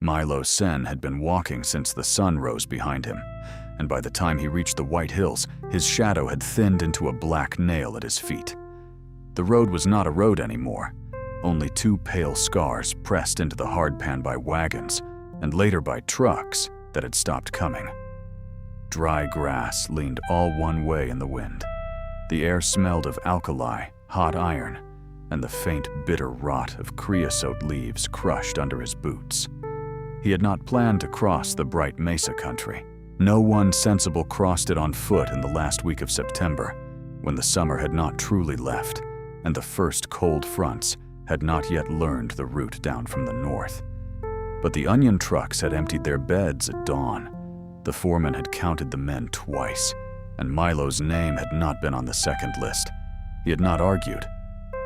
Milo Sen had been walking since the sun rose behind him, and by the time he reached the White Hills, his shadow had thinned into a black nail at his feet. The road was not a road anymore, only two pale scars pressed into the hardpan by wagons, and later by trucks that had stopped coming. Dry grass leaned all one way in the wind. The air smelled of alkali, hot iron, and the faint, bitter rot of creosote leaves crushed under his boots. He had not planned to cross the bright mesa country. No one sensible crossed it on foot in the last week of September, when the summer had not truly left, and the first cold fronts had not yet learned the route down from the north. But the onion trucks had emptied their beds at dawn. The foreman had counted the men twice, and Milo's name had not been on the second list. He had not argued.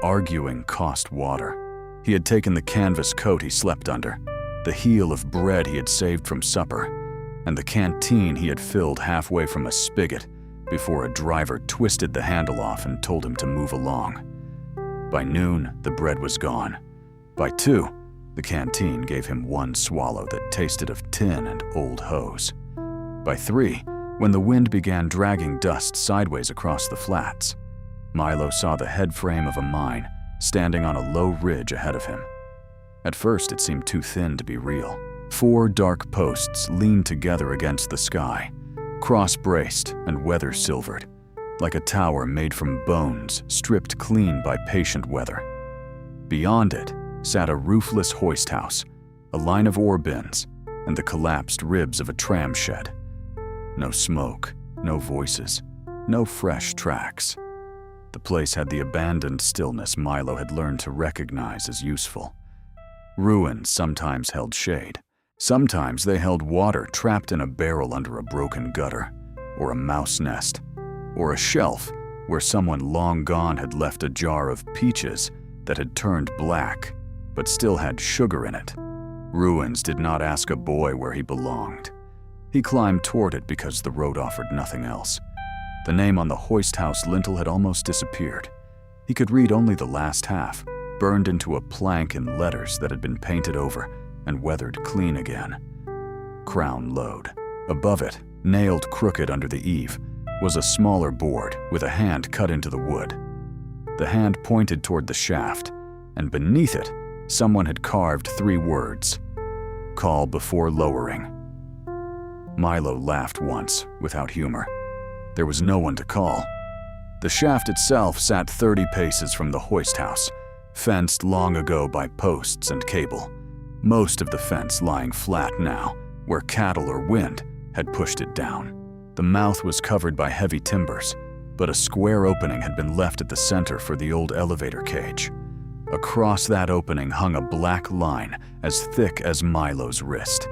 Arguing cost water. He had taken the canvas coat he slept under, the heel of bread he had saved from supper, and the canteen he had filled halfway from a spigot before a driver twisted the handle off and told him to move along. By noon, the bread was gone. By 2, the canteen gave him one swallow that tasted of tin and old hose. By 3, when the wind began dragging dust sideways across the flats, Milo saw the head frame of a mine standing on a low ridge ahead of him. At first, it seemed too thin to be real. 4 dark posts leaned together against the sky, cross-braced and weather-silvered, like a tower made from bones stripped clean by patient weather. Beyond it sat a roofless hoist house, a line of ore bins, and the collapsed ribs of a tram shed. No smoke, no voices, no fresh tracks. The place had the abandoned stillness Milo had learned to recognize as useful. Ruins sometimes held shade. Sometimes they held water trapped in a barrel under a broken gutter, or a mouse nest, or a shelf where someone long gone had left a jar of peaches that had turned black but still had sugar in it. Ruins did not ask a boy where he belonged. He climbed toward it because the road offered nothing else. The name on the hoist house lintel had almost disappeared. He could read only the last half, burned into a plank in letters that had been painted over and weathered clean again. Crown Load. Above it, nailed crooked under the eave, was a smaller board with a hand cut into the wood. The hand pointed toward the shaft, and beneath it, someone had carved 3 words: "Call before lowering." Milo laughed once, without humor. There was no one to call. The shaft itself sat 30 paces from the hoist house, fenced long ago by posts and cable, most of the fence lying flat now, where cattle or wind had pushed it down. The mouth was covered by heavy timbers, but a square opening had been left at the center for the old elevator cage. Across that opening hung a black line as thick as Milo's wrist.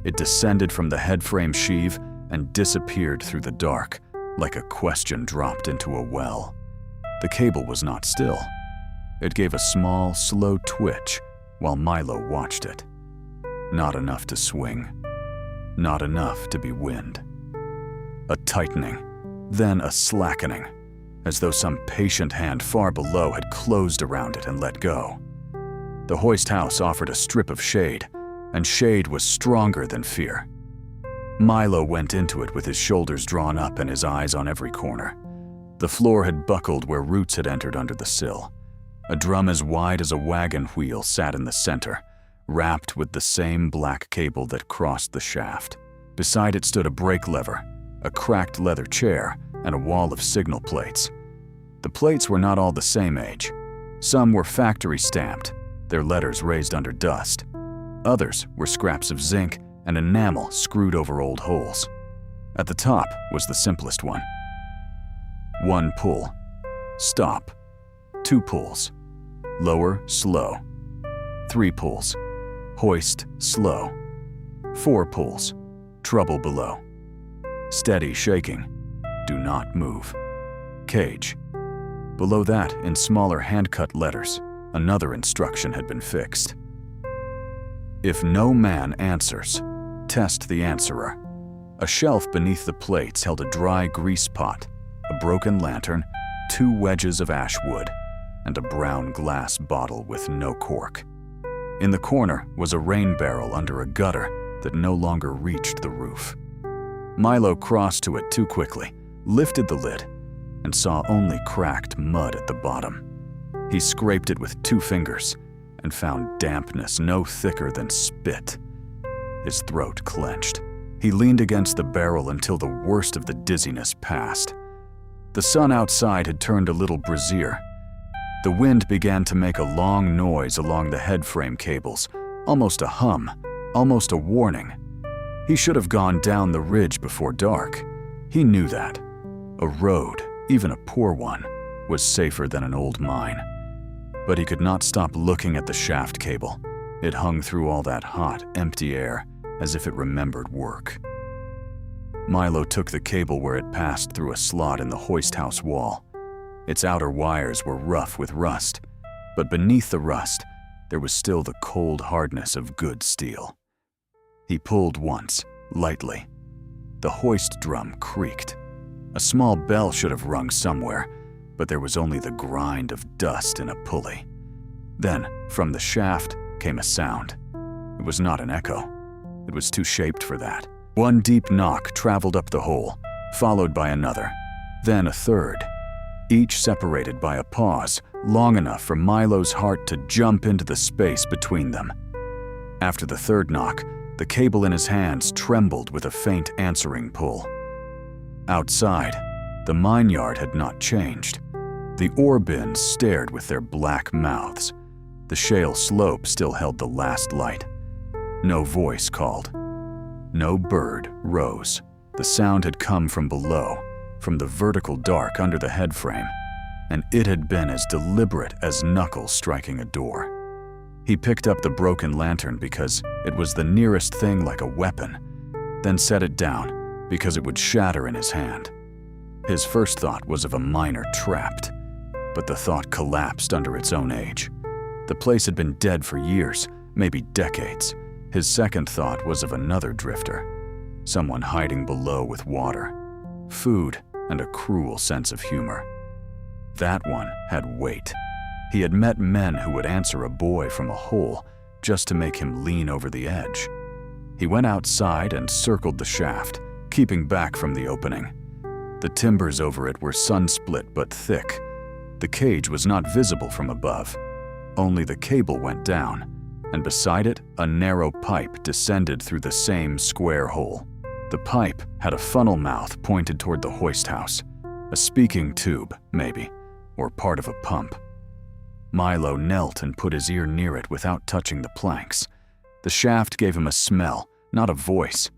It descended from the headframe sheave and disappeared through the dark, like a question dropped into a well. The cable was not still. It gave a small, slow twitch while Milo watched it. Not enough to swing. Not enough to be wind. A tightening, then a slackening, as though some patient hand far below had closed around it and let go. The hoist house offered a strip of shade, and shade was stronger than fear. Milo went into it with his shoulders drawn up and his eyes on every corner. The floor had buckled where roots had entered under the sill. A drum as wide as a wagon wheel sat in the center, wrapped with the same black cable that crossed the shaft. Beside it stood a brake lever, a cracked leather chair, and a wall of signal plates. The plates were not all the same age. Some were factory stamped, their letters raised under dust. Others were scraps of zinc and enamel screwed over old holes. At the top was the simplest one. 1 pull. Stop. 2 pulls. Lower, slow. 3 pulls. Hoist, slow. 4 pulls. Trouble below. Steady shaking. Do not move. Cage. Below that, in smaller hand-cut letters, another instruction had been fixed. If no man answers, test the answerer. A shelf beneath the plates held a dry grease pot, a broken lantern, 2 wedges of ash wood, and a brown glass bottle with no cork. In the corner was a rain barrel under a gutter that no longer reached the roof. Milo crossed to it too quickly, lifted the lid, and saw only cracked mud at the bottom. He scraped it with 2 fingers and found dampness no thicker than spit. His throat clenched. He leaned against the barrel until the worst of the dizziness passed. The sun outside had turned a little brazier. The wind began to make a long noise along the headframe cables, almost a hum, almost a warning. He should have gone down the ridge before dark. He knew that. A road, even a poor one, was safer than an old mine. But he could not stop looking at the shaft cable. It hung through all that hot, empty air, as if it remembered work. Milo took the cable where it passed through a slot in the hoist house wall. Its outer wires were rough with rust, but beneath the rust, there was still the cold hardness of good steel. He pulled once, lightly. The hoist drum creaked. A small bell should have rung somewhere, but there was only the grind of dust in a pulley. Then, from the shaft, came a sound. It was not an echo. It was too shaped for that. One deep knock traveled up the hole, followed by another, then a third, each separated by a pause long enough for Milo's heart to jump into the space between them. After the third knock, the cable in his hands trembled with a faint answering pull. Outside, the mine yard had not changed. The ore bins stared with their black mouths. The shale slope still held the last light. No voice called. No bird rose. The sound had come from below, from the vertical dark under the headframe, and it had been as deliberate as knuckles striking a door. He picked up the broken lantern because it was the nearest thing like a weapon, then set it down because it would shatter in his hand. His first thought was of a miner trapped, but the thought collapsed under its own age. The place had been dead for years, maybe decades. His second thought was of another drifter, someone hiding below with water, food, and a cruel sense of humor. That one had weight. He had met men who would answer a boy from a hole just to make him lean over the edge. He went outside and circled the shaft, keeping back from the opening. The timbers over it were sun-split but thick. The cage was not visible from above. Only the cable went down, and beside it, a narrow pipe descended through the same square hole. The pipe had a funnel mouth pointed toward the hoist house, a speaking tube, maybe, or part of a pump. Milo knelt and put his ear near it without touching the planks. The shaft gave him a smell, not a voice.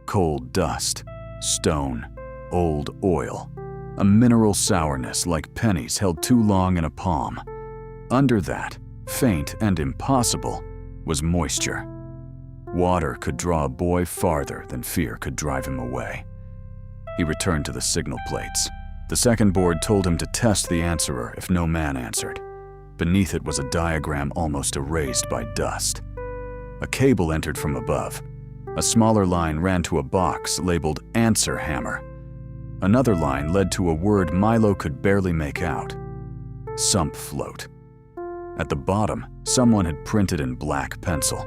Cold dust, stone, old oil, a mineral sourness like pennies held too long in a palm. Under that, faint and impossible, was moisture. Water could draw a boy farther than fear could drive him away. He returned to the signal plates. The second board told him to test the answerer if no man answered. Beneath it was a diagram almost erased by dust. A cable entered from above. A smaller line ran to a box labeled Answer Hammer. Another line led to a word Milo could barely make out. Sump float. At the bottom, someone had printed in black pencil.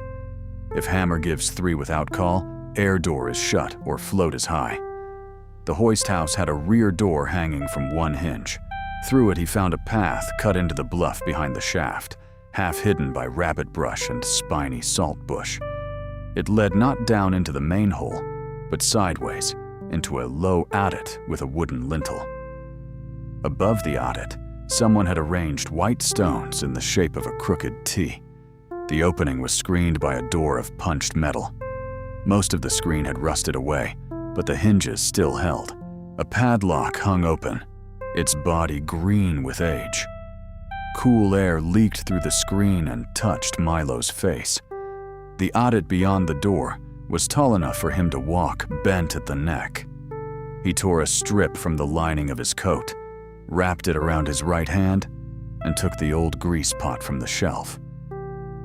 If hammer gives 3 without call, air door is shut or float is high. The hoist house had a rear door hanging from one hinge. Through it he found a path cut into the bluff behind the shaft, half hidden by rabbit brush and spiny salt bush. It led not down into the main hole, but sideways, into a low adit with a wooden lintel. Above the adit, someone had arranged white stones in the shape of a crooked T. The opening was screened by a door of punched metal. Most of the screen had rusted away, but the hinges still held. A padlock hung open, its body green with age. Cool air leaked through the screen and touched Milo's face. The adit beyond the door was tall enough for him to walk bent at the neck. He tore a strip from the lining of his coat, wrapped it around his right hand, and took the old grease pot from the shelf.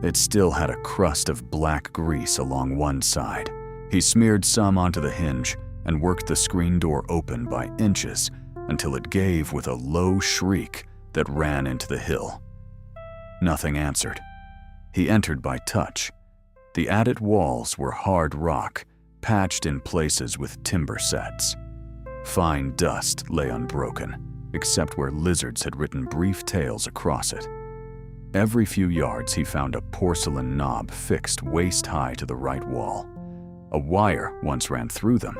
It still had a crust of black grease along one side. He smeared some onto the hinge and worked the screen door open by inches until it gave with a low shriek that ran into the hill. Nothing answered. He entered by touch. The adit walls were hard rock, patched in places with timber sets. Fine dust lay unbroken, except where lizards had written brief tales across it. Every few yards he found a porcelain knob fixed waist-high to the right wall. A wire once ran through them,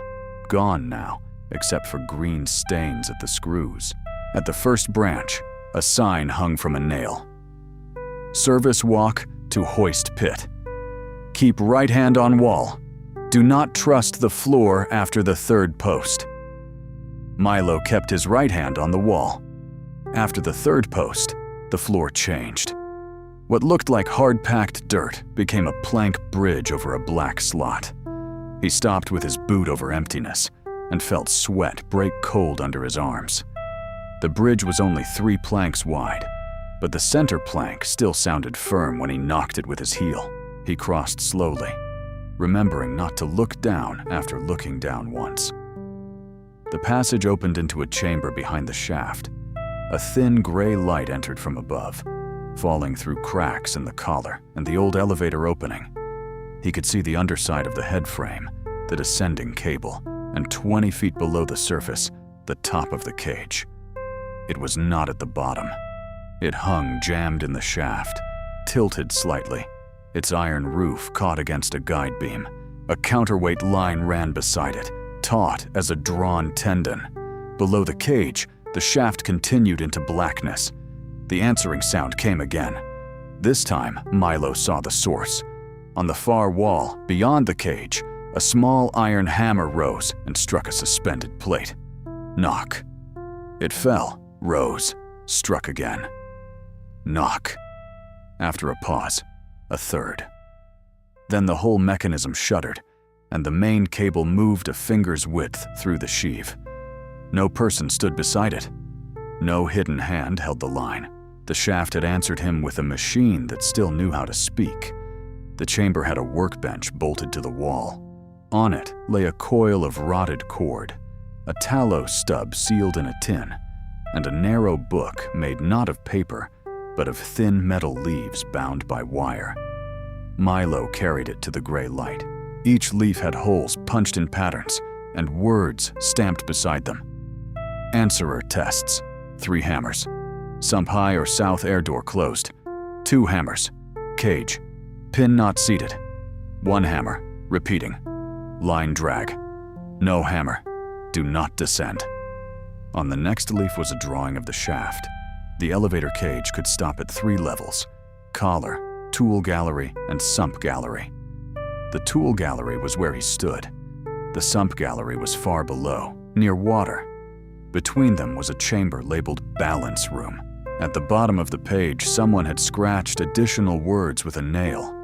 gone now, except for green stains at the screws. At the first branch, a sign hung from a nail. Service walk to hoist pit. Keep right hand on wall. Do not trust the floor after the third post. Milo kept his right hand on the wall. After the third post, the floor changed. What looked like hard-packed dirt became a plank bridge over a black slot. He stopped with his boot over emptiness and felt sweat break cold under his arms. The bridge was only 3 planks wide, but the center plank still sounded firm when he knocked it with his heel. He crossed slowly, remembering not to look down after looking down once. The passage opened into a chamber behind the shaft. A thin gray light entered from above, falling through cracks in the collar and the old elevator opening. He could see the underside of the head frame, the descending cable, and 20 feet below the surface, the top of the cage. It was not at the bottom. It hung jammed in the shaft, tilted slightly. Its iron roof caught against a guide beam. A counterweight line ran beside it, taut as a drawn tendon. Below the cage, the shaft continued into blackness. The answering sound came again. This time, Milo saw the source. On the far wall, beyond the cage, a small iron hammer rose and struck a suspended plate. Knock. It fell, rose, struck again. Knock. After a pause, a third. Then the whole mechanism shuddered, and the main cable moved a finger's width through the sheave. No person stood beside it. No hidden hand held the line. The shaft had answered him with a machine that still knew how to speak. The chamber had a workbench bolted to the wall. On it lay a coil of rotted cord, a tallow stub sealed in a tin, and a narrow book made not of paper, but of thin metal leaves bound by wire. Milo carried it to the gray light. Each leaf had holes punched in patterns, and words stamped beside them. Answerer tests. 3 hammers. Sump high or south air door closed. 2 hammers. Cage. Pin not seated. 1 hammer. Repeating. Line drag. No hammer. Do not descend. On the next leaf was a drawing of the shaft. The elevator cage could stop at 3 levels: collar, tool gallery, and sump gallery. The tool gallery was where he stood. The sump gallery was far below, near water. Between them was a chamber labeled balance room. At the bottom of the page, someone had scratched additional words with a nail.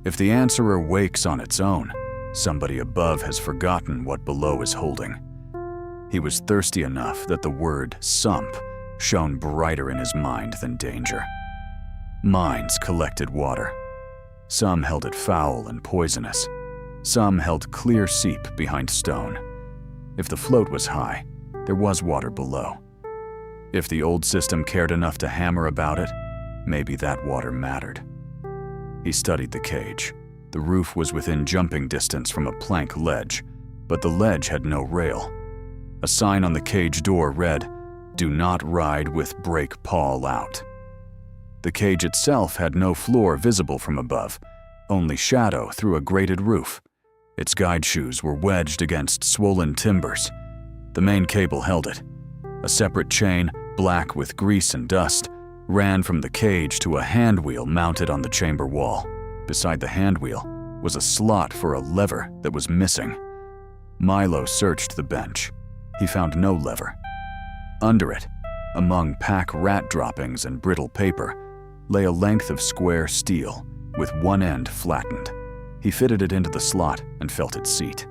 If the answerer wakes on its own, somebody above has forgotten what below is holding. He was thirsty enough that the word sump shone brighter in his mind than danger. Mines collected water. Some held it foul and poisonous. Some held clear seep behind stone. If the float was high, there was water below. If the old system cared enough to hammer about it, maybe that water mattered. He studied the cage. The roof was within jumping distance from a plank ledge, but the ledge had no rail. A sign on the cage door read, "Do not ride with brake pawl out." The cage itself had no floor visible from above, only shadow through a grated roof. Its guide shoes were wedged against swollen timbers. The main cable held it. A separate chain, black with grease and dust, ran from the cage to a handwheel mounted on the chamber wall. Beside the handwheel was a slot for a lever that was missing. Milo searched the bench. He found no lever. Under it, among pack rat droppings and brittle paper, lay a length of square steel, with one end flattened. He fitted it into the slot and felt its seat.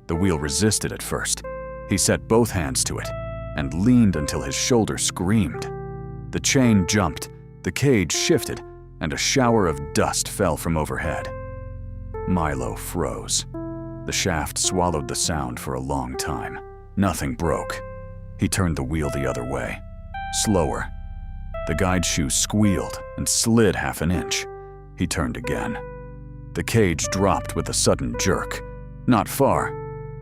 The wheel resisted at first. He set both hands to it and leaned until his shoulder screamed. The chain jumped, the cage shifted, and a shower of dust fell from overhead. Milo froze. The shaft swallowed the sound for a long time. Nothing broke. He turned the wheel the other way. Slower. The guide shoe squealed and slid half an inch. He turned again. The cage dropped with a sudden jerk. Not far,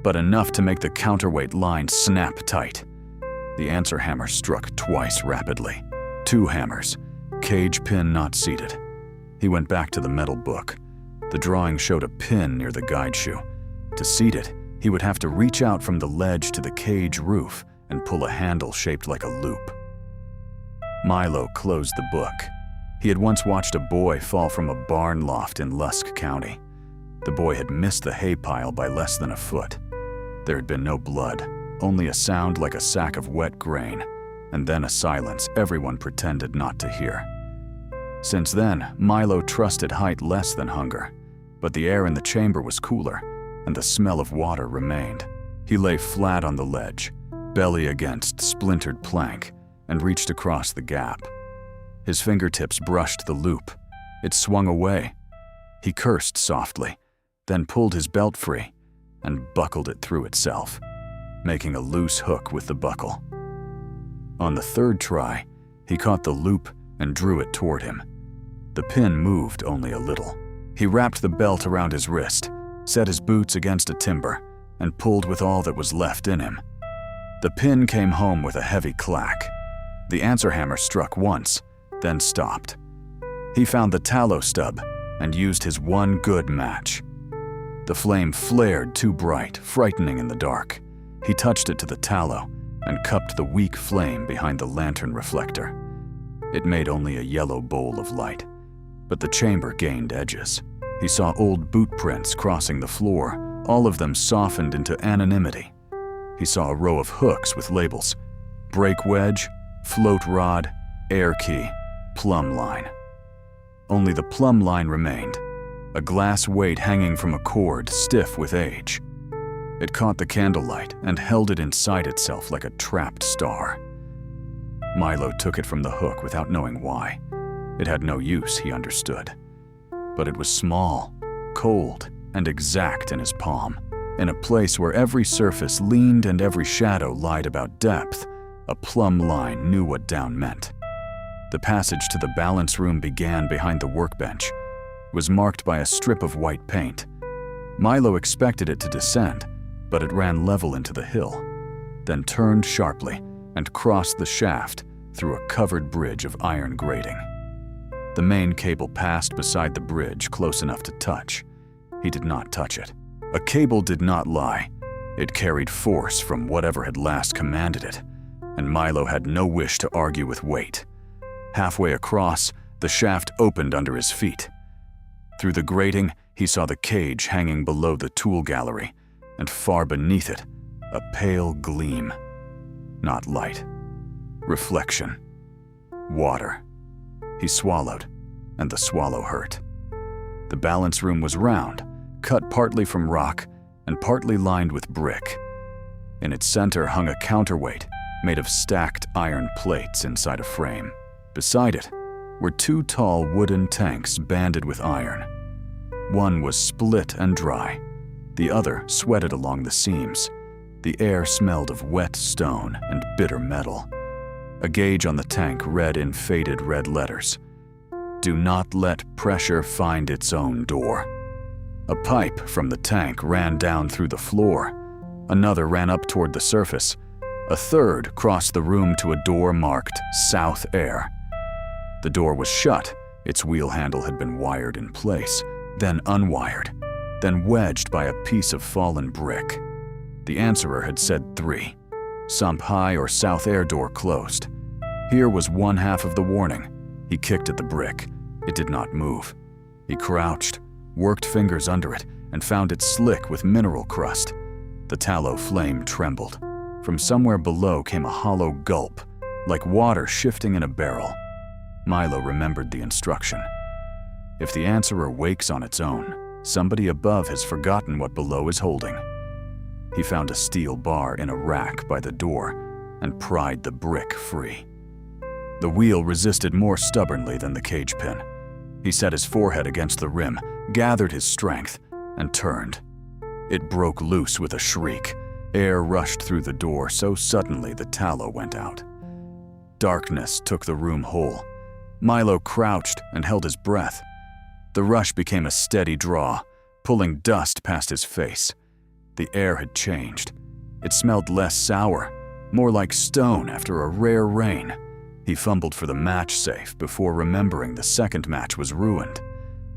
but enough to make the counterweight line snap tight. The answer hammer struck twice rapidly. 2 hammers. Cage pin not seated. He went back to the metal book. The drawing showed a pin near the guide shoe. To seat it, he would have to reach out from the ledge to the cage roof and pull a handle shaped like a loop. Milo closed the book. He had once watched a boy fall from a barn loft in Lusk County. The boy had missed the hay pile by less than a foot. There had been no blood, only a sound like a sack of wet grain, and then a silence everyone pretended not to hear. Since then, Milo trusted height less than hunger, but the air in the chamber was cooler, and the smell of water remained. He lay flat on the ledge, belly against splintered plank, and reached across the gap. His fingertips brushed the loop. It swung away. He cursed softly, then pulled his belt free and buckled it through itself, making a loose hook with the buckle. On the 3rd try, he caught the loop and drew it toward him. The pin moved only a little. He wrapped the belt around his wrist, set his boots against a timber, and pulled with all that was left in him. The pin came home with a heavy clack. The answer hammer struck once, then stopped. He found the tallow stub and used his one good match. The flame flared too bright, frightening in the dark. He touched it to the tallow and cupped the weak flame behind the lantern reflector. It made only a yellow bowl of light, but the chamber gained edges. He saw old boot prints crossing the floor, all of them softened into anonymity. He saw a row of hooks with labels: brake wedge, float rod, air key, plumb line. Only the plumb line remained, a glass weight hanging from a cord stiff with age. It caught the candlelight and held it inside itself like a trapped star. Milo took it from the hook without knowing why. It had no use, he understood. But it was small, cold, and exact in his palm. In a place where every surface leaned and every shadow lied about depth, a plumb line knew what down meant. The passage to the balance room began behind the workbench. It was marked by a strip of white paint. Milo expected it to descend, but it ran level into the hill, then turned sharply and crossed the shaft through a covered bridge of iron grating. The main cable passed beside the bridge close enough to touch. He did not touch it. A cable did not lie. It carried force from whatever had last commanded it, and Milo had no wish to argue with weight. Halfway across, the shaft opened under his feet. Through the grating, he saw the cage hanging below the tool gallery, and far beneath it, a pale gleam. Not light. Reflection. Water. He swallowed, and the swallow hurt. The balance room was round, cut partly from rock and partly lined with brick. In its center hung a counterweight made of stacked iron plates inside a frame. Beside it were 2 tall wooden tanks banded with iron. One was split and dry. The other sweated along the seams. The air smelled of wet stone and bitter metal. A gauge on the tank read in faded red letters, "Do not let pressure find its own door." A pipe from the tank ran down through the floor. Another ran up toward the surface. A third crossed the room to a door marked South Air. The door was shut. Its wheel handle had been wired in place, then unwired, then wedged by a piece of fallen brick. The answerer had said 3. Sump High or South Air door closed. Here was one half of the warning. He kicked at the brick. It did not move. He crouched, worked fingers under it, and found it slick with mineral crust. The tallow flame trembled. From somewhere below came a hollow gulp, like water shifting in a barrel. Milo remembered the instruction. If the answerer wakes on its own, somebody above has forgotten what below is holding. He found a steel bar in a rack by the door and pried the brick free. The wheel resisted more stubbornly than the cage pin. He set his forehead against the rim, gathered his strength, and turned. It broke loose with a shriek. Air rushed through the door so suddenly the tallow went out. Darkness took the room whole. Milo crouched and held his breath. The rush became a steady draw, pulling dust past his face. The air had changed. It smelled less sour, more like stone after a rare rain. He fumbled for the match safe before remembering the second match was ruined.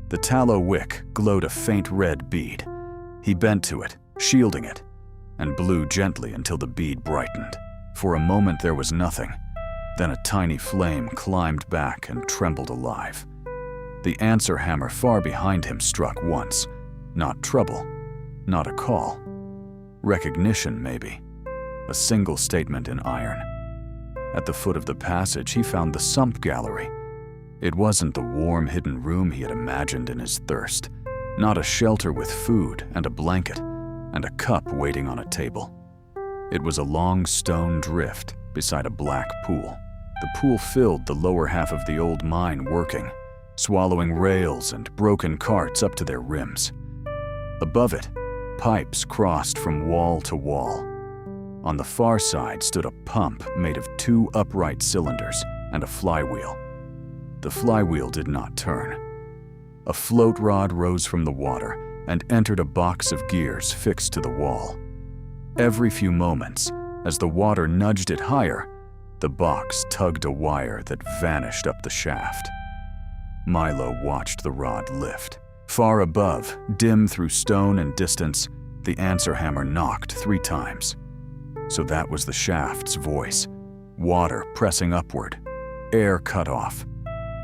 The tallow wick glowed a faint red bead. He bent to it, shielding it, and blew gently until the bead brightened. For a moment there was nothing. Then a tiny flame climbed back and trembled alive. The answer hammer far behind him struck once. Not trouble, not a call. Recognition, maybe. A single statement in iron. At the foot of the passage, he found the sump gallery. It wasn't the warm, hidden room he had imagined in his thirst. Not a shelter with food and a blanket and a cup waiting on a table. It was a long stone drift beside a black pool. The pool filled the lower half of the old mine working, swallowing rails and broken carts up to their rims. Above it, pipes crossed from wall to wall. On the far side stood a pump made of 2 upright cylinders and a flywheel. The flywheel did not turn. A float rod rose from the water and entered a box of gears fixed to the wall. Every few moments, as the water nudged it higher, the box tugged a wire that vanished up the shaft. Milo watched the rod lift. Far above, dim through stone and distance, the answer hammer knocked 3 times. So that was the shaft's voice. Water pressing upward, air cut off.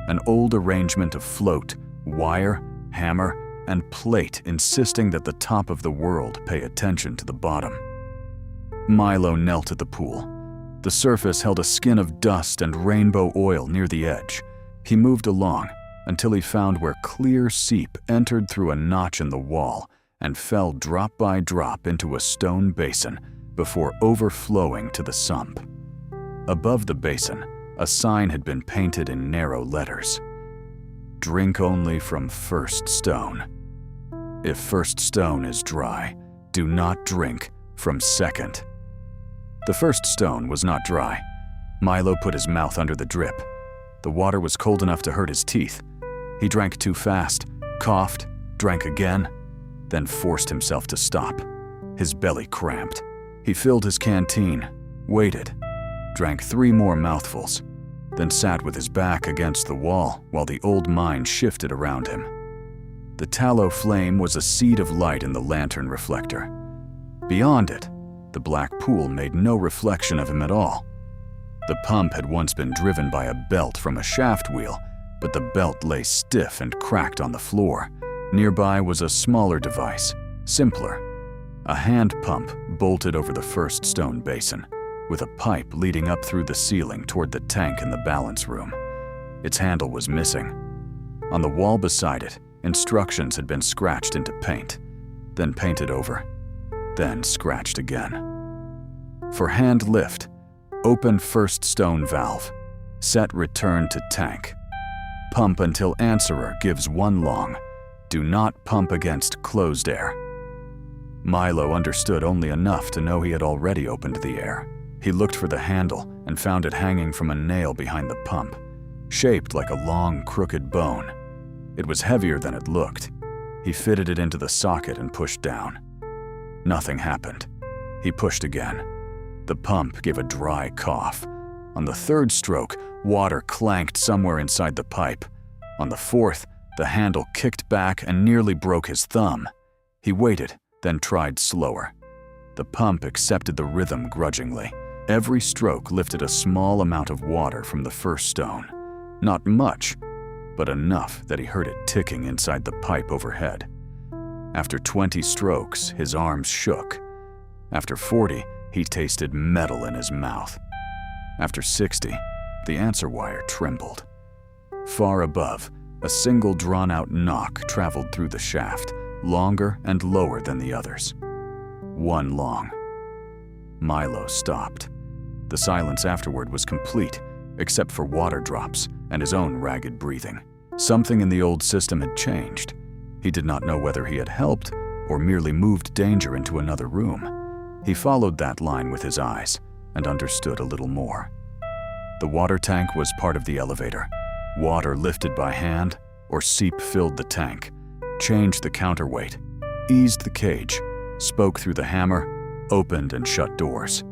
An old arrangement of float, wire, hammer, and plate insisting that the top of the world pay attention to the bottom. Milo knelt at the pool. The surface held a skin of dust and rainbow oil near the edge. He moved along until he found where clear seep entered through a notch in the wall and fell drop by drop into a stone basin before overflowing to the sump. Above the basin, a sign had been painted in narrow letters. Drink only from first stone. If first stone is dry, do not drink from second. The first stone was not dry. Milo put his mouth under the drip. The water was cold enough to hurt his teeth. He drank too fast, coughed, drank again, then forced himself to stop. His belly cramped. He filled his canteen, waited, drank 3 more mouthfuls, then sat with his back against the wall while the old mine shifted around him. The tallow flame was a seed of light in the lantern reflector. Beyond it, the black pool made no reflection of him at all. The pump had once been driven by a belt from a shaft wheel, but the belt lay stiff and cracked on the floor. Nearby was a smaller device, simpler. A hand pump bolted over the first stone basin, with a pipe leading up through the ceiling toward the tank in the balance room. Its handle was missing. On the wall beside it, instructions had been scratched into paint, then painted over, then scratched again. For hand lift, open first stone valve. Set return to tank. Pump until answerer gives 1 long. Do not pump against closed air. Milo understood only enough to know he had already opened the air. He looked for the handle and found it hanging from a nail behind the pump, shaped like a long, crooked bone. It was heavier than it looked. He fitted it into the socket and pushed down. Nothing happened. He pushed again. The pump gave a dry cough. On the 3rd stroke, water clanked somewhere inside the pipe. On the 4th, the handle kicked back and nearly broke his thumb. He waited, then tried slower. The pump accepted the rhythm grudgingly. Every stroke lifted a small amount of water from the first stone. Not much, but enough that he heard it ticking inside the pipe overhead. After 20 strokes, his arms shook. After 40, he tasted metal in his mouth. After 60, the answer wire trembled. Far above, a single drawn-out knock traveled through the shaft, longer and lower than the others. 1 long. Milo stopped. The silence afterward was complete, except for water drops and his own ragged breathing. Something in the old system had changed. He did not know whether he had helped or merely moved danger into another room. He followed that line with his eyes and understood a little more. The water tank was part of the elevator. Water lifted by hand, or seep filled the tank, changed the counterweight, eased the cage, spoke through the hammer, opened and shut doors.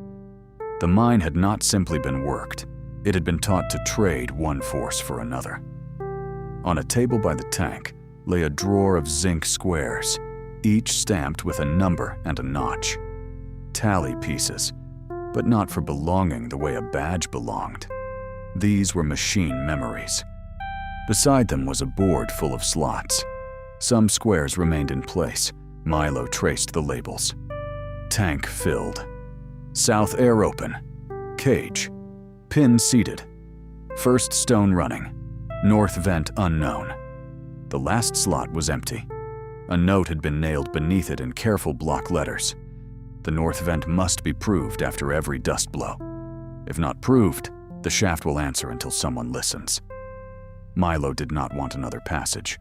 The mine had not simply been worked, it had been taught to trade one force for another. On a table by the tank lay a drawer of zinc squares, each stamped with a number and a notch. Tally pieces, but not for belonging the way a badge belonged. These were machine memories. Beside them was a board full of slots. Some squares remained in place. Milo traced the labels. Tank filled. South air open. Cage. Pin seated. First stone running. North vent unknown. The last slot was empty. A note had been nailed beneath it in careful block letters. The north vent must be proved after every dust blow. If not proved, the shaft will answer until someone listens. Milo did not want another passage.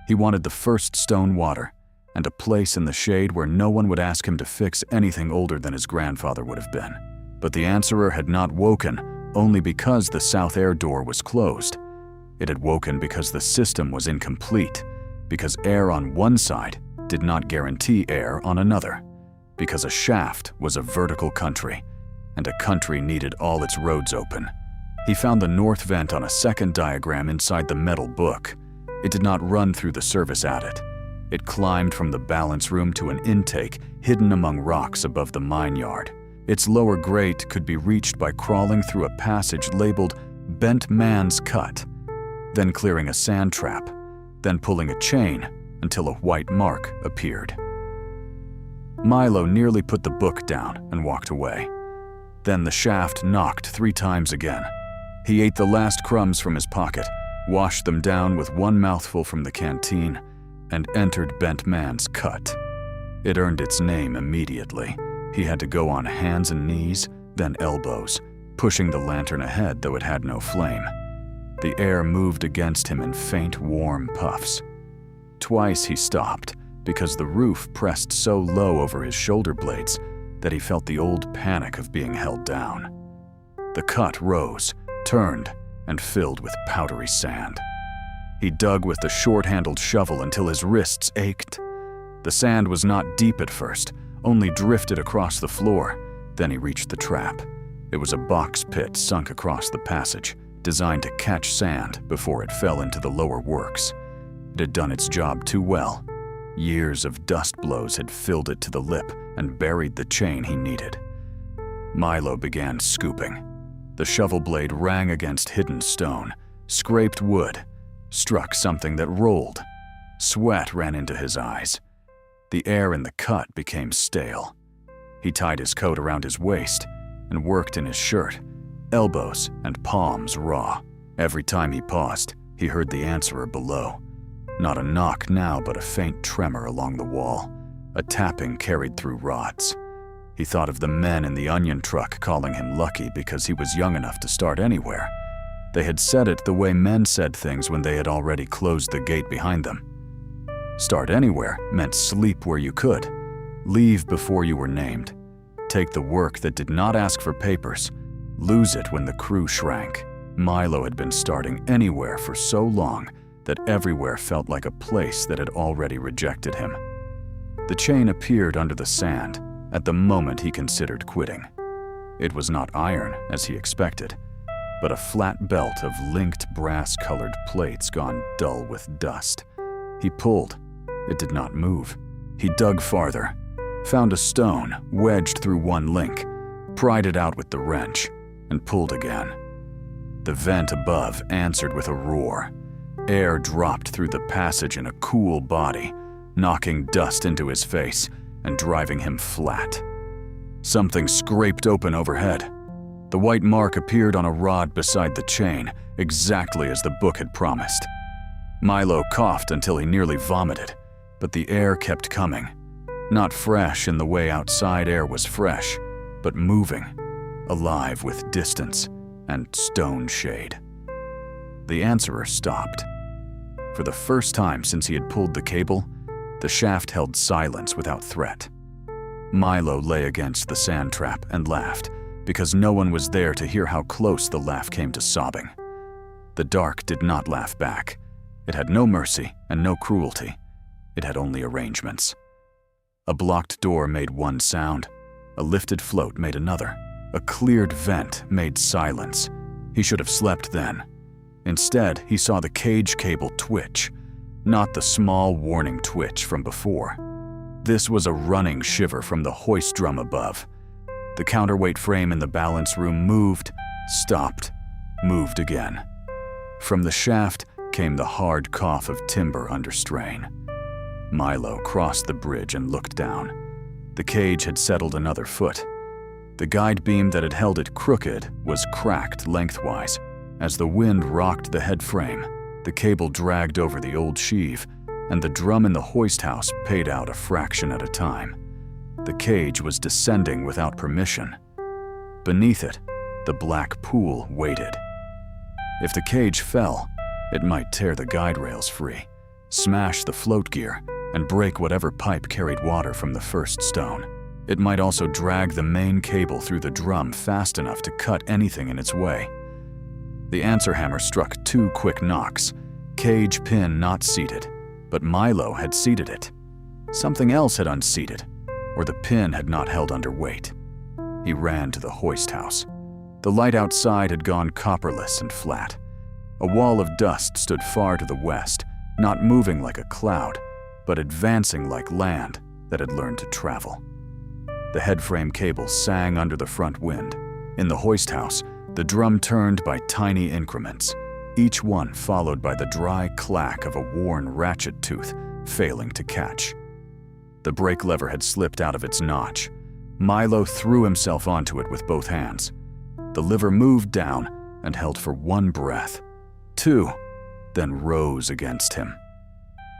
He wanted the first stone water, and a place in the shade where no one would ask him to fix anything older than his grandfather would have been. But the answerer had not woken only because the south air door was closed. It had woken because the system was incomplete, because air on one side did not guarantee air on another, because a shaft was a vertical country, and a country needed all its roads open. He found the north vent on a second diagram inside the metal book. It did not run through the service adit. It climbed from the balance room to an intake hidden among rocks above the mine yard. Its lower grate could be reached by crawling through a passage labeled Bent Man's Cut, then clearing a sand trap, then pulling a chain until a white mark appeared. Milo nearly put the book down and walked away. Then the shaft knocked 3 times again. He ate the last crumbs from his pocket, washed them down with one mouthful from the canteen, and entered Bent Man's Cut. It earned its name immediately. He had to go on hands and knees, then elbows, pushing the lantern ahead though it had no flame. The air moved against him in faint, warm puffs. Twice he stopped, because the roof pressed so low over his shoulder blades that he felt the old panic of being held down. The cut rose, turned, and filled with powdery sand. He dug with the short-handled shovel until his wrists ached. The sand was not deep at first, only drifted across the floor. Then he reached the trap. It was a box pit sunk across the passage, designed to catch sand before it fell into the lower works. It had done its job too well. Years of dust blows had filled it to the lip and buried the chain he needed. Milo began scooping. The shovel blade rang against hidden stone, scraped wood, struck something that rolled. Sweat ran into his eyes. The air in the cut became stale. He tied his coat around his waist and worked in his shirt, elbows and palms raw. Every time he paused, he heard the answerer below. Not a knock now, but a faint tremor along the wall. A tapping carried through rods. He thought of the men in the onion truck calling him lucky because he was young enough to start anywhere. They had said it the way men said things when they had already closed the gate behind them. Start anywhere meant sleep where you could, leave before you were named, take the work that did not ask for papers, lose it when the crew shrank. Milo had been starting anywhere for so long that everywhere felt like a place that had already rejected him. The chain appeared under the sand at the moment he considered quitting. It was not iron, as he expected, but a flat belt of linked brass-colored plates gone dull with dust. He pulled. It did not move. He dug farther, found a stone wedged through one link, pried it out with the wrench, and pulled again. The vent above answered with a roar. Air dropped through the passage in a cool body, knocking dust into his face and driving him flat. Something scraped open overhead. The white mark appeared on a rod beside the chain, exactly as the book had promised. Milo coughed until he nearly vomited, but the air kept coming. Not fresh in the way outside air was fresh, but moving, alive with distance and stone shade. The answerer stopped. For the first time since he had pulled the cable, the shaft held silence without threat. Milo lay against the sand trap and laughed, because no one was there to hear how close the laugh came to sobbing. The dark did not laugh back. It had no mercy and no cruelty. It had only arrangements. A blocked door made one sound. A lifted float made another. A cleared vent made silence. He should have slept then. Instead, he saw the cage cable twitch, not the small warning twitch from before. This was a running shiver from the hoist drum above. The counterweight frame in the balance room moved, stopped, moved again. From the shaft came the hard cough of timber under strain. Milo crossed the bridge and looked down. The cage had settled another foot. The guide beam that had held it crooked was cracked lengthwise. As the wind rocked the head frame, the cable dragged over the old sheave, and the drum in the hoist house paid out a fraction at a time. The cage was descending without permission. Beneath it, the black pool waited. If the cage fell, it might tear the guide rails free, smash the float gear, and break whatever pipe carried water from the first stone. It might also drag the main cable through the drum fast enough to cut anything in its way. The answer hammer struck 2 quick knocks. Cage pin not seated, but Milo had seated it. Something else had unseated, or the pin had not held under weight. He ran to the hoist house. The light outside had gone copperless and flat. A wall of dust stood far to the west, not moving like a cloud, but advancing like land that had learned to travel. The headframe cable sang under the front wind. In the hoist house, the drum turned by tiny increments, each one followed by the dry clack of a worn ratchet tooth failing to catch. The brake lever had slipped out of its notch. Milo threw himself onto it with both hands. The lever moved down and held for 1 breath, 2, then rose against him.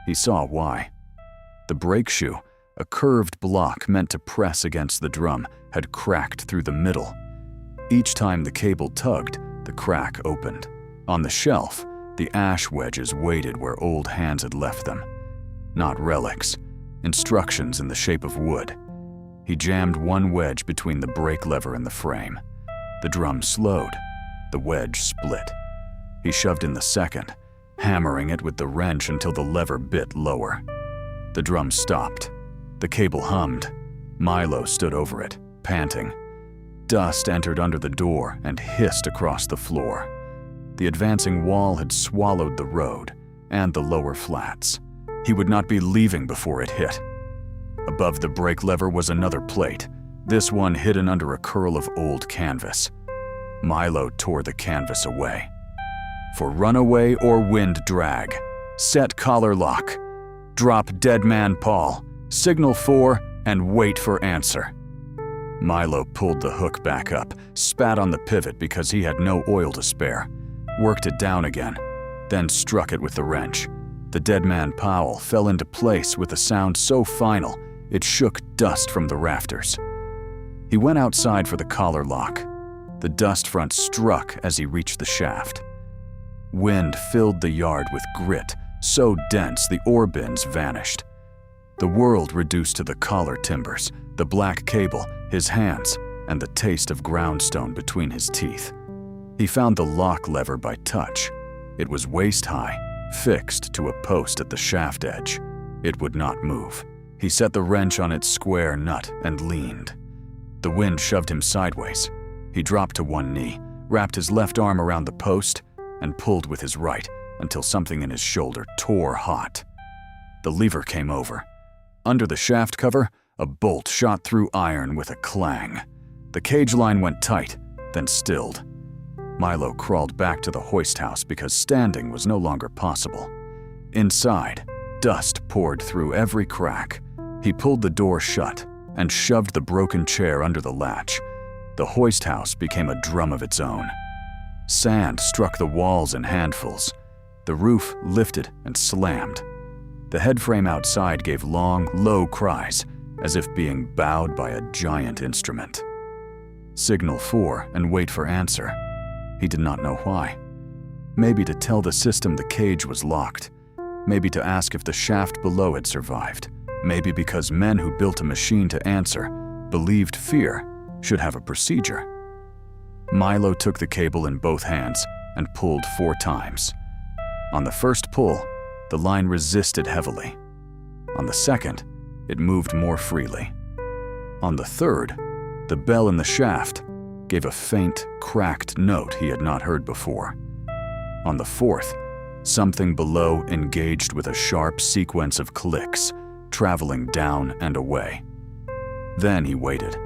He saw why. The brake shoe, a curved block meant to press against the drum, had cracked through the middle. Each time the cable tugged, the crack opened. On the shelf, the ash wedges waited where old hands had left them. Not relics, instructions in the shape of wood. He jammed one wedge between the brake lever and the frame. The drum slowed. The wedge split. He shoved in the second, hammering it with the wrench until the lever bit lower. The drum stopped. The cable hummed. Milo stood over it, panting. Dust entered under the door and hissed across the floor. The advancing wall had swallowed the road and the lower flats. He would not be leaving before it hit. Above the brake lever was another plate, this one hidden under a curl of old canvas. Milo tore the canvas away. For runaway or wind drag, set collar lock, drop dead man Paul, signal 4, and wait for answer. Milo pulled the hook back up, spat on the pivot because he had no oil to spare, worked it down again, then struck it with the wrench. The dead man Powell fell into place with a sound so final it shook dust from the rafters. He went outside for the collar lock. The dust front struck as he reached the shaft. Wind filled the yard with grit, so dense the ore bins vanished. The world reduced to the collar timbers, the black cable, his hands, and the taste of groundstone between his teeth. He found the lock lever by touch. It was waist-high, fixed to a post at the shaft edge. It would not move. He set the wrench on its square nut and leaned. The wind shoved him sideways. He dropped to one knee, wrapped his left arm around the post, and pulled with his right until something in his shoulder tore hot. The lever came over. Under the shaft cover, a bolt shot through iron with a clang. The cage line went tight, then stilled. Milo crawled back to the hoist house because standing was no longer possible. Inside, dust poured through every crack. He pulled the door shut and shoved the broken chair under the latch. The hoist house became a drum of its own. Sand struck the walls in handfuls. The roof lifted and slammed. The headframe outside gave long, low cries, as if being bowed by a giant instrument. Signal 4 and wait for answer. He did not know why. Maybe to tell the system the cage was locked. Maybe to ask if the shaft below had survived. Maybe because men who built a machine to answer, believed fear, should have a procedure. Milo took the cable in both hands and pulled 4 times. On the first pull, the line resisted heavily. On the second, it moved more freely. On the third, the bell in the shaft gave a faint, cracked note he had not heard before. On the fourth, something below engaged with a sharp sequence of clicks, traveling down and away. Then he waited.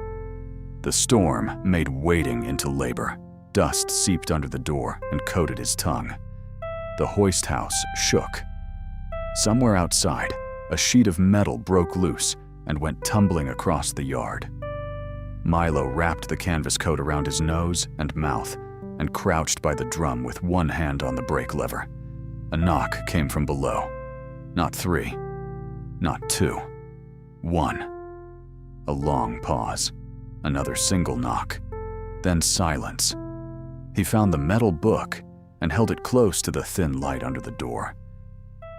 The storm made waiting into labor. Dust seeped under the door and coated his tongue. The hoist house shook. Somewhere outside, a sheet of metal broke loose and went tumbling across the yard. Milo wrapped the canvas coat around his nose and mouth and crouched by the drum with one hand on the brake lever. A knock came from below. Not 3, not 2, 1. A long pause, another single knock, then silence. He found the metal book and held it close to the thin light under the door.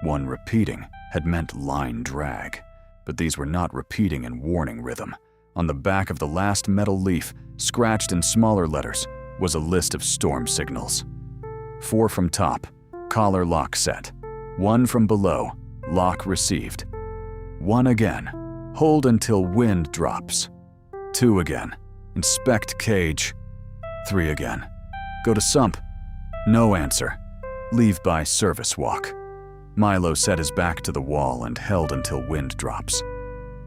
One repeating had meant line drag, but these were not repeating in warning rhythm. On the back of the last metal leaf, scratched in smaller letters, was a list of storm signals. 4 from top, collar lock set. 1 from below, lock received. 1 again, hold until wind drops. 2 again, inspect cage. 3 again, go to sump. No answer, leave by service walk. Milo set his back to the wall and held until wind drops.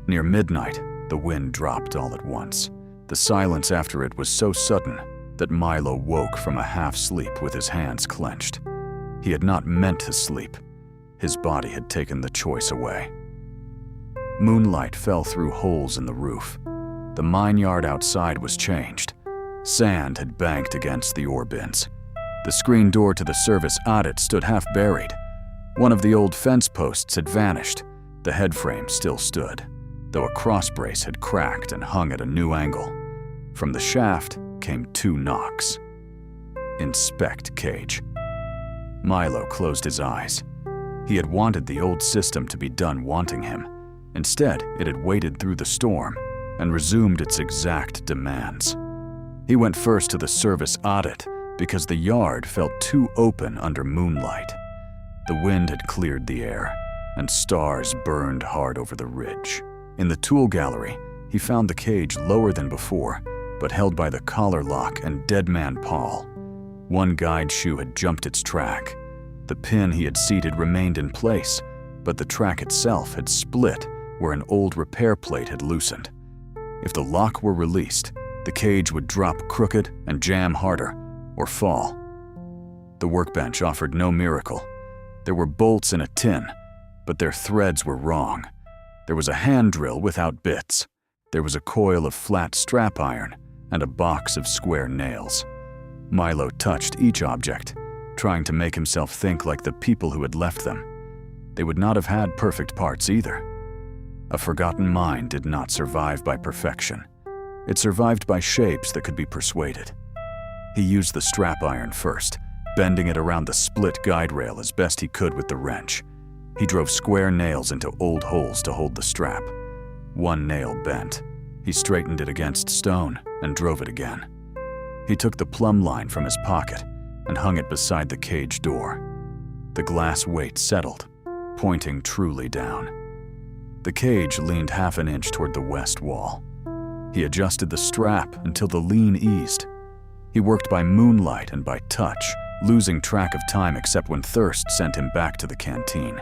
Near midnight, the wind dropped all at once. The silence after it was so sudden that Milo woke from a half-sleep with his hands clenched. He had not meant to sleep. His body had taken the choice away. Moonlight fell through holes in the roof. The mine yard outside was changed. Sand had banked against the ore bins. The screen door to the service adit stood half buried. One of the old fence posts had vanished. The headframe still stood, though a cross brace had cracked and hung at a new angle. From the shaft came 2 knocks. Inspect cage. Milo closed his eyes. He had wanted the old system to be done wanting him. Instead, it had waited through the storm and resumed its exact demands. He went first to the service audit because the yard felt too open under moonlight. The wind had cleared the air, and stars burned hard over the ridge. In the tool gallery, he found the cage lower than before, but held by the collar lock and deadman Paul. One guide shoe had jumped its track. The pin he had seated remained in place, but the track itself had split where an old repair plate had loosened. If the lock were released, the cage would drop crooked and jam harder, or fall. The workbench offered no miracle. There were bolts in a tin, but their threads were wrong. There was a hand drill without bits. There was a coil of flat strap iron and a box of square nails. Milo touched each object, trying to make himself think like the people who had left them. They would not have had perfect parts either. A forgotten mind did not survive by perfection. It survived by shapes that could be persuaded. He used the strap iron first, bending it around the split guide rail as best he could with the wrench. He drove square nails into old holes to hold the strap. One nail bent. He straightened it against stone and drove it again. He took the plumb line from his pocket and hung it beside the cage door. The glass weight settled, pointing truly down. The cage leaned half an inch toward the west wall. He adjusted the strap until the lean eased. He worked by moonlight and by touch, losing track of time except when thirst sent him back to the canteen.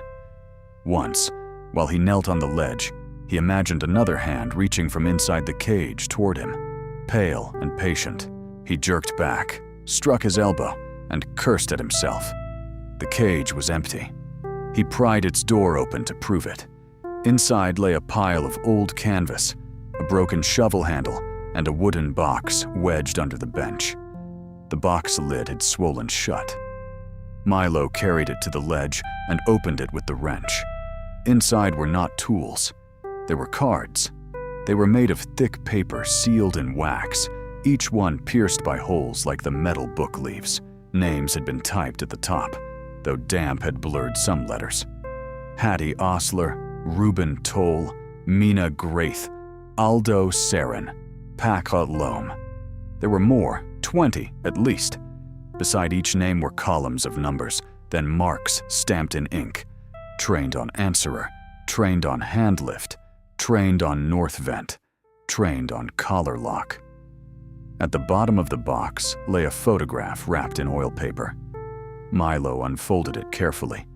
Once, while he knelt on the ledge, he imagined another hand reaching from inside the cage toward him. Pale and patient, he jerked back, struck his elbow, and cursed at himself. The cage was empty. He pried its door open to prove it. Inside lay a pile of old canvas, a broken shovel handle, and a wooden box wedged under the bench. The box lid had swollen shut. Milo carried it to the ledge and opened it with the wrench. Inside were not tools. They were cards. They were made of thick paper sealed in wax, each one pierced by holes like the metal book leaves. Names had been typed at the top, though damp had blurred some letters. Hattie Osler, Reuben Toll, Mina Graith, Aldo Sarin, Paca Loam. There were more, 20 at least. Beside each name were columns of numbers, then marks stamped in ink. trained on answerer, trained on hand lift, trained on north vent, trained on collar lock. At the bottom of the box lay a photograph wrapped in oil paper. Milo unfolded it carefully.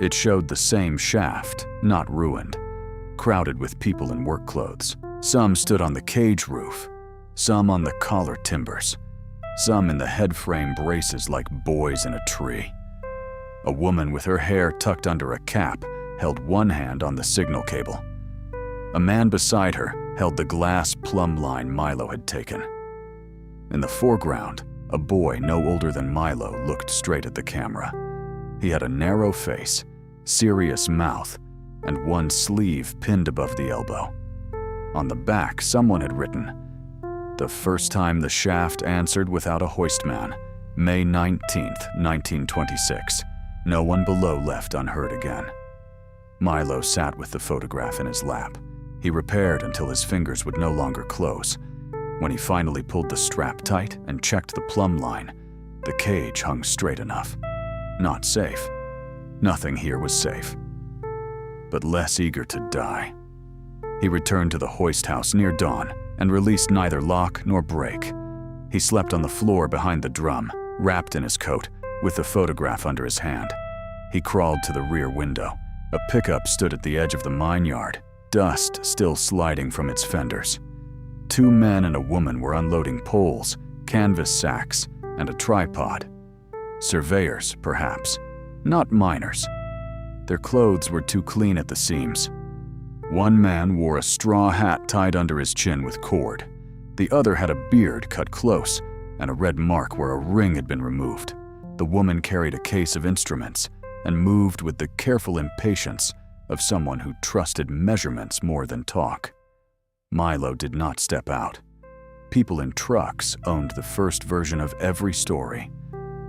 It showed the same shaft, not ruined, crowded with people in work clothes. Some stood on the cage roof, some on the collar timbers, some in the head frame braces like boys in a tree. A woman with her hair tucked under a cap held one hand on the signal cable. A man beside her held the glass plumb line Milo had taken. In the foreground, a boy no older than Milo looked straight at the camera. He had a narrow face, serious mouth, and one sleeve pinned above the elbow. On the back, someone had written, "The first time the shaft answered without a hoistman, May 19th, 1926. No one below left unheard again." Milo sat with the photograph in his lap. He repaired until his fingers would no longer close. When he finally pulled the strap tight and checked the plumb line, the cage hung straight enough. Not safe. Nothing here was safe. But less eager to die. He returned to the hoist house near dawn and released neither lock nor brake. He slept on the floor behind the drum, wrapped in his coat, with the photograph under his hand. He crawled to the rear window. A pickup stood at the edge of the mine yard, dust still sliding from its fenders. 2 men and a woman were unloading poles, canvas sacks, and a tripod. Surveyors, perhaps, not miners. Their clothes were too clean at the seams. One man wore a straw hat tied under his chin with cord. The other had a beard cut close and a red mark where a ring had been removed. The woman carried a case of instruments and moved with the careful impatience of someone who trusted measurements more than talk. Milo did not step out. People in trucks owned the first version of every story.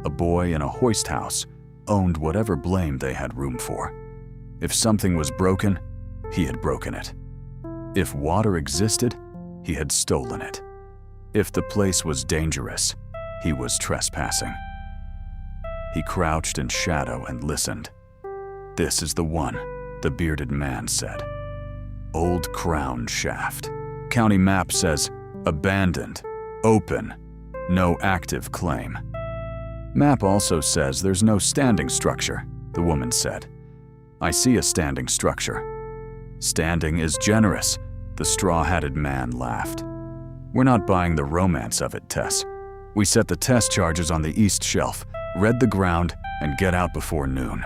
A boy in a hoist house owned whatever blame they had room for. If something was broken, he had broken it. If water existed, he had stolen it. If the place was dangerous, he was trespassing. He crouched in shadow and listened. "This is the one," the bearded man said. "Old Crown Shaft. County map says abandoned, open, no active claim." "Map also says there's no standing structure," the woman said. "I see a standing structure." "Standing is generous," the straw-hatted man laughed. "We're not buying the romance of it, Tess. We set the test charges on the east shelf, read the ground, and get out before noon."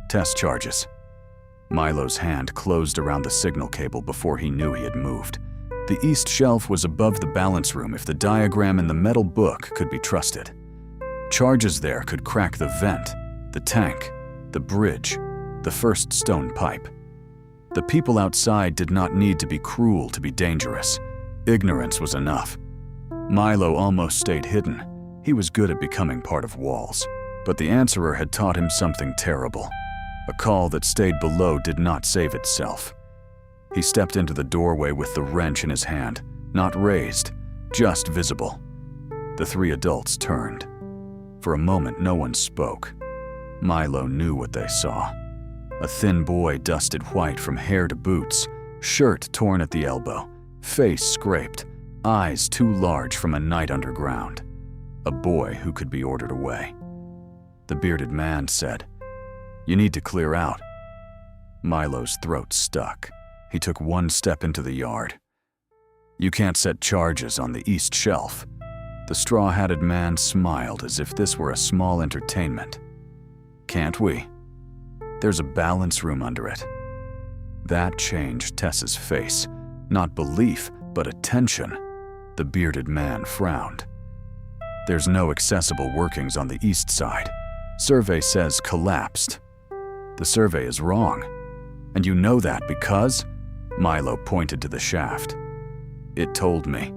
Test charges. Milo's hand closed around the signal cable before he knew he had moved. The east shelf was above the balance room if the diagram in the metal book could be trusted. Charges there could crack the vent, the tank, the bridge, the first stone pipe. The people outside did not need to be cruel to be dangerous. Ignorance was enough. Milo almost stayed hidden. He was good at becoming part of walls. But the answerer had taught him something terrible. A call that stayed below did not save itself. He stepped into the doorway with the wrench in his hand, not raised, just visible. The 3 adults turned. For a moment, no one spoke. Milo knew what they saw. A thin boy dusted white from hair to boots, shirt torn at the elbow, face scraped, eyes too large from a night underground. A boy who could be ordered away. The bearded man said, "You need to clear out." Milo's throat stuck. He took 1 step into the yard. "You can't set charges on the east shelf." The straw-hatted man smiled as if this were a small entertainment. "Can't we? There's a balance room under it." That changed Tess's face. Not belief, but attention. The bearded man frowned. "There's no accessible workings on the east side. Survey says collapsed." "The survey is wrong. And you know that because?" Milo pointed to the shaft. "It told me."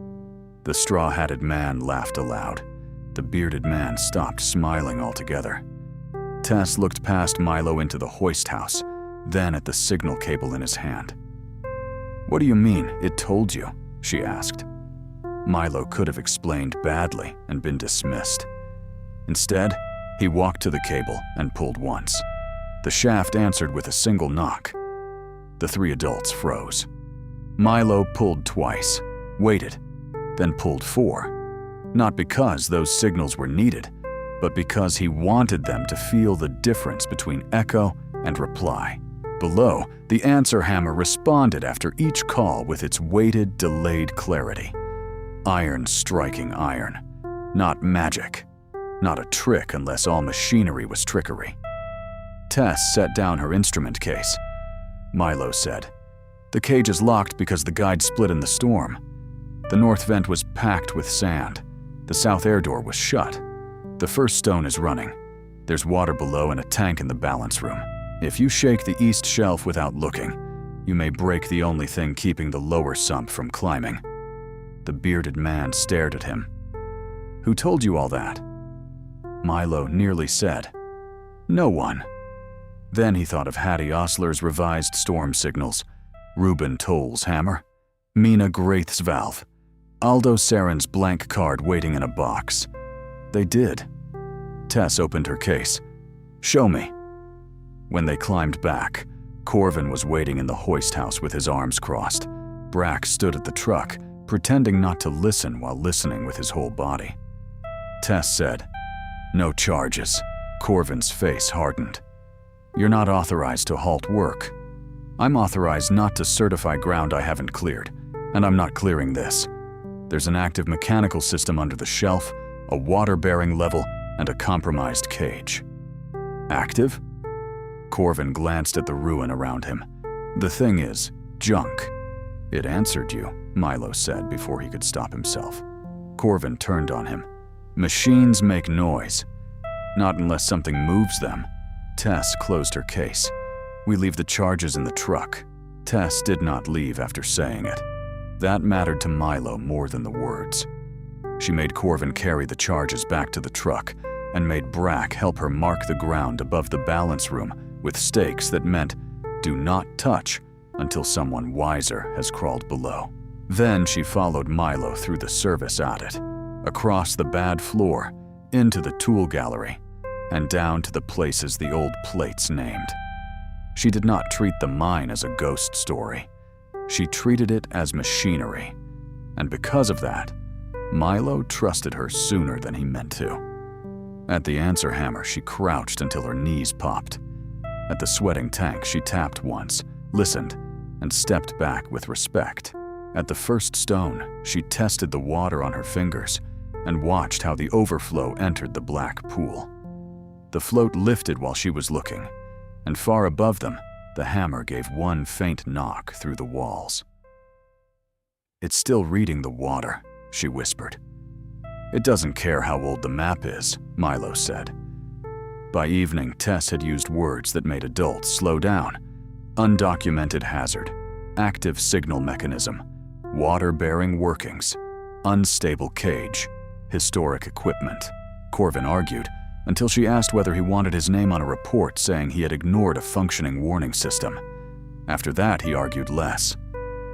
The straw-hatted man laughed aloud. The bearded man stopped smiling altogether. Tess looked past Milo into the hoist house, then at the signal cable in his hand. "What do you mean, it told you?" she asked. Milo could have explained badly and been dismissed. Instead, he walked to the cable and pulled once. The shaft answered with a single knock. The three adults froze. Milo pulled twice, waited, then pulled 4. Not because those signals were needed, but because he wanted them to feel the difference between echo and reply. Below, the answer hammer responded after each call with its weighted, delayed clarity. Iron striking iron. Not magic. Not a trick unless all machinery was trickery. Tess set down her instrument case. Milo said, "The cage is locked because the guide split in the storm. The north vent was packed with sand. The south air door was shut. The first stone is running. There's water below and a tank in the balance room. If you shake the east shelf without looking, you may break the only thing keeping the lower sump from climbing." The bearded man stared at him. "Who told you all that?" Milo nearly said, "No one." Then he thought of Hattie Osler's revised storm signals, Reuben Toll's hammer, Mina Graith's valve, Aldo Saren's blank card waiting in a box. They did. Tess opened her case. "Show me." When they climbed back, Corvin was waiting in the hoist house with his arms crossed. Brack stood at the truck, pretending not to listen while listening with his whole body. Tess said, "No charges." Corvin's face hardened. "You're not authorized to halt work. I'm authorized not to certify ground I haven't cleared, and I'm not clearing this. There's an active mechanical system under the shelf, a water-bearing level, and a compromised cage." "Active?" Corvin glanced at the ruin around him. "The thing is, junk." "It answered you," Milo said before he could stop himself. Corvin turned on him. "Machines make noise. Not unless something moves them." Tess closed her case. "We leave the charges in the truck." Tess did not leave after saying it. That mattered to Milo more than the words. She made Corvin carry the charges back to the truck and made Brack help her mark the ground above the balance room with stakes that meant, "Do not touch until someone wiser has crawled below." Then she followed Milo through the service audit, across the bad floor, into the tool gallery, and down to the places the old plates named. She did not treat the mine as a ghost story. She treated it as machinery, and because of that, Milo trusted her sooner than he meant to. At the answer hammer, she crouched until her knees popped. At the sweating tank, she tapped once, listened, and stepped back with respect. At the first stone, she tested the water on her fingers and watched how the overflow entered the black pool. The float lifted while she was looking, and far above them, the hammer gave one faint knock through the walls. "It's still reading the water," she whispered. "It doesn't care how old the map is," Milo said. By evening, Tess had used words that made adults slow down. Undocumented hazard, active signal mechanism, water-bearing workings, unstable cage, historic equipment. Corvin argued, until she asked whether he wanted his name on a report saying he had ignored a functioning warning system. After that, he argued less.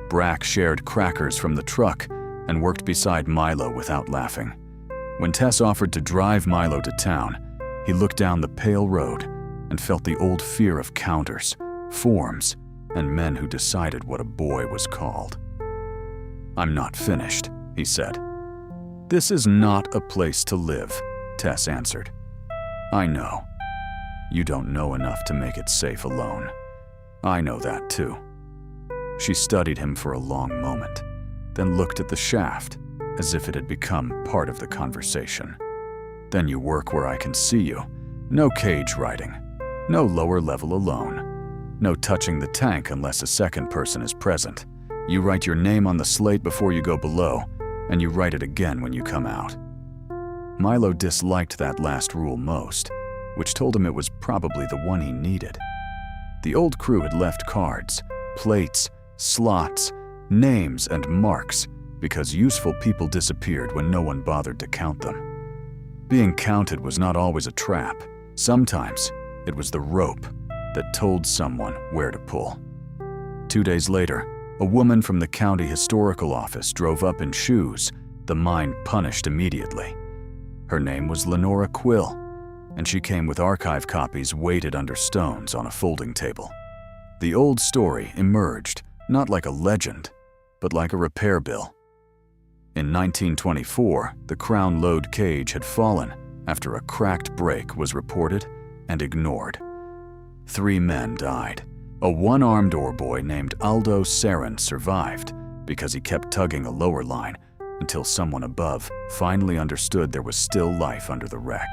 Brack shared crackers from the truck and worked beside Milo without laughing. When Tess offered to drive Milo to town, he looked down the pale road and felt the old fear of counters, forms, and men who decided what a boy was called. "I'm not finished," he said. "This is not a place to live," Tess answered. "I know. You don't know enough to make it safe alone. I know that too." She studied him for a long moment, then looked at the shaft as if it had become part of the conversation. "Then you work where I can see you. No cage riding. No lower level alone. No touching the tank unless a second person is present. You write your name on the slate before you go below, and you write it again when you come out." Milo disliked that last rule most, which told him it was probably the one he needed. The old crew had left cards, plates, slots, names, and marks because useful people disappeared when no one bothered to count them. Being counted was not always a trap. Sometimes it was the rope that told someone where to pull. 2 days later, a woman from the county historical office drove up in shoes the mine punished immediately. Her name was Lenora Quill. and she came with archive copies weighted under stones on a folding table. The old story emerged, not like a legend, but like a repair bill. In 1924, the Crown load cage had fallen after a cracked brake was reported and ignored. 3 men died. A one-armed oar boy named Aldo Sarin survived because he kept tugging a lower line until someone above finally understood there was still life under the wreck.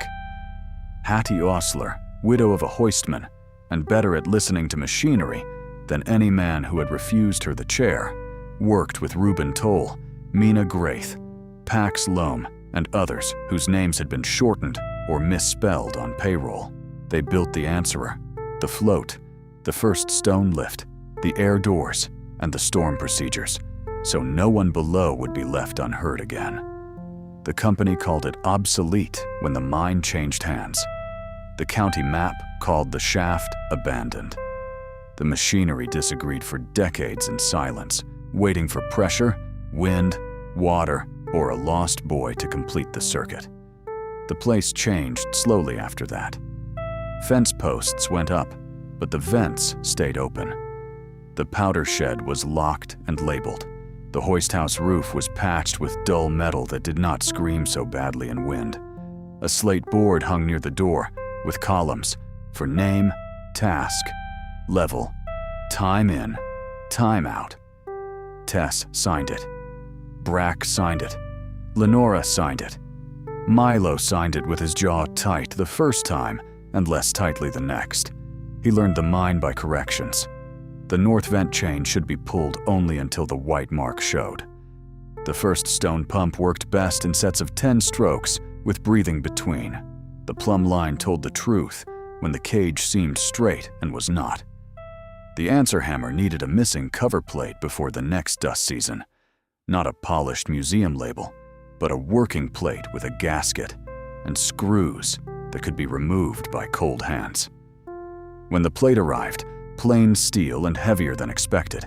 Hattie Osler, widow of a hoistman and better at listening to machinery than any man who had refused her the chair, worked with Reuben Toll, Mina Graith, Pax Loam, and others whose names had been shortened or misspelled on payroll. They built the Answerer, the float, the first stone lift, the air doors, and the storm procedures, so no one below would be left unhurt again. The company called it obsolete when the mine changed hands. The county map called the shaft abandoned. The machinery disagreed for decades in silence, waiting for pressure, wind, water, or a lost boy to complete the circuit. The place changed slowly after that. Fence posts went up, but the vents stayed open. The powder shed was locked and labeled. The hoist house roof was patched with dull metal that did not scream so badly in wind. A slate board hung near the door with columns for name, task, level, time in, time out. Tess signed it. Brack signed it. Lenora signed it. Milo signed it with his jaw tight the first time and less tightly the next. He learned the mine by corrections. The north vent chain should be pulled only until the white mark showed. The first stone pump worked best in sets of 10 strokes with breathing between. The plumb line told the truth when the cage seemed straight and was not. The answer hammer needed a missing cover plate before the next dust season. Not a polished museum label, but a working plate with a gasket and screws that could be removed by cold hands. When the plate arrived, plain steel and heavier than expected,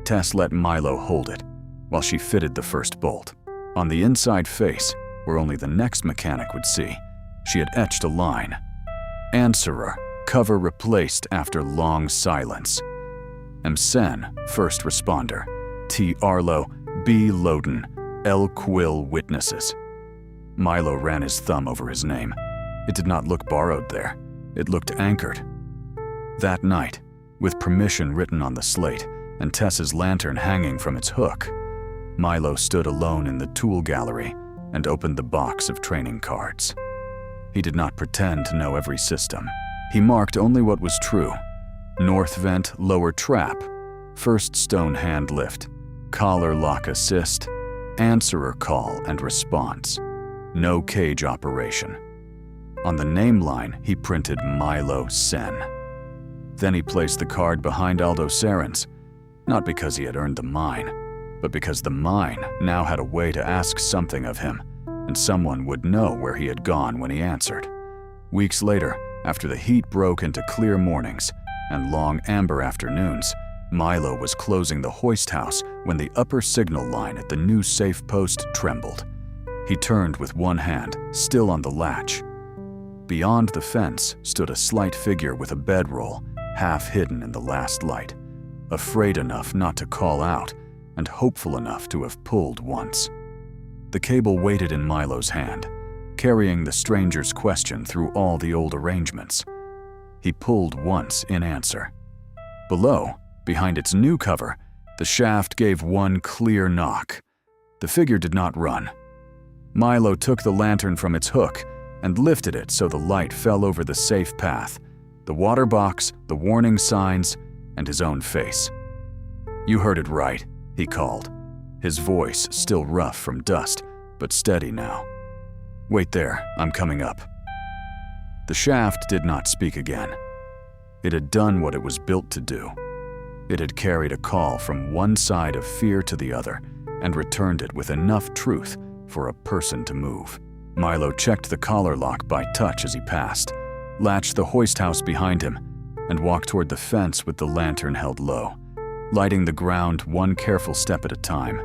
Tess let Milo hold it while she fitted the first bolt. On the inside face, where only the next mechanic would see, she had etched a line. Answerer, cover replaced after long silence. Msen, first responder. T. Arlo, B. Loden, L. Quill witnesses. Milo ran his thumb over his name. It did not look borrowed there. It looked anchored. That night, with permission written on the slate and Tess's lantern hanging from its hook, Milo stood alone in the tool gallery and opened the box of training cards. He did not pretend to know every system. He marked only what was true. North vent, lower trap, first stone hand lift, collar lock assist, answerer call and response, no cage operation. On the name line, he printed Milo Sen. Then he placed the card behind Aldo Sarin's, not because he had earned the mine, but because the mine now had a way to ask something of him, and someone would know where he had gone when he answered. Weeks later, after the heat broke into clear mornings and long amber afternoons, Milo was closing the hoist house when the upper signal line at the new safe post trembled. He turned with one hand, still on the latch. Beyond the fence stood a slight figure with a bedroll, half hidden in the last light, afraid enough not to call out and hopeful enough to have pulled once. The cable waited in Milo's hand, carrying the stranger's question through all the old arrangements. He pulled once in answer. Below, behind its new cover, the shaft gave one clear knock. The figure did not run. Milo took the lantern from its hook and lifted it so the light fell over the safe path, the water box, the warning signs, and his own face. "You heard it right," he called, his voice still rough from dust, but steady now. "Wait there, I'm coming up." The shaft did not speak again. It had done what it was built to do. It had carried a call from one side of fear to the other and returned it with enough truth for a person to move. Milo checked the collar lock by touch as he passed, latched the hoist house behind him, and walked toward the fence with the lantern held low, lighting the ground one careful step at a time.